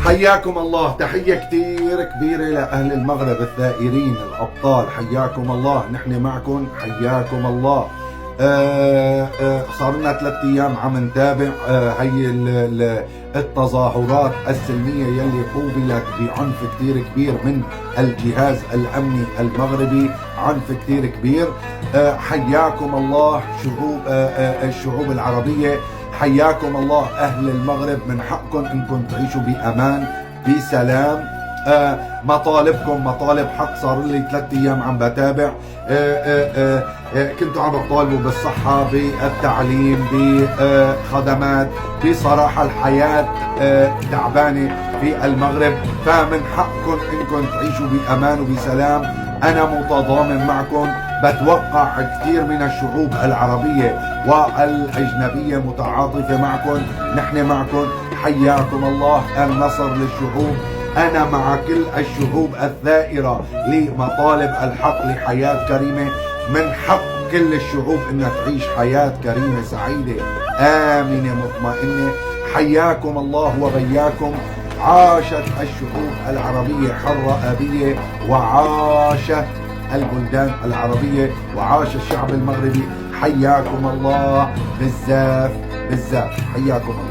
حياكم الله. تحية كتير كبيرة لأهل المغرب الثائرين الأبطال، حياكم الله. نحن معكم، حياكم الله. صار لنا 3 أيام عم نتابع هي التظاهرات السلمية يلي قوبلت بعنف كتير كبير من الجهاز الأمني المغربي، عنف كتير كبير. حياكم الله الشعوب العربية، حياكم الله أهل المغرب. من حقكم أنكم تعيشوا بأمان بسلام. مطالبكم مطالب حق. صار لي 3 أيام عم بتابع. كنتوا عم بطالبوا بالصحة، بالتعليم، بخدمات. بصراحة الحياة تعبانة في المغرب، فمن حقكم أنكم تعيشوا بأمان وبسلام. أنا متضامن معكم. بتوقع كثير من الشعوب العربية والأجنبية متعاطفة معكم. نحن معكم، حياكم الله. النصر للشعوب. أنا مع كل الشعوب الثائرة لمطالب الحق لحياة كريمة. من حق كل الشعوب أنها تعيش حياة كريمة سعيدة آمنة مطمئنة. حياكم الله وبياكم. عاشت الشعوب العربية حرة أبية، وعاشت البلدان العربية، وعاش الشعب المغربي. حياكم الله بزاف بزاف، حياكم الله.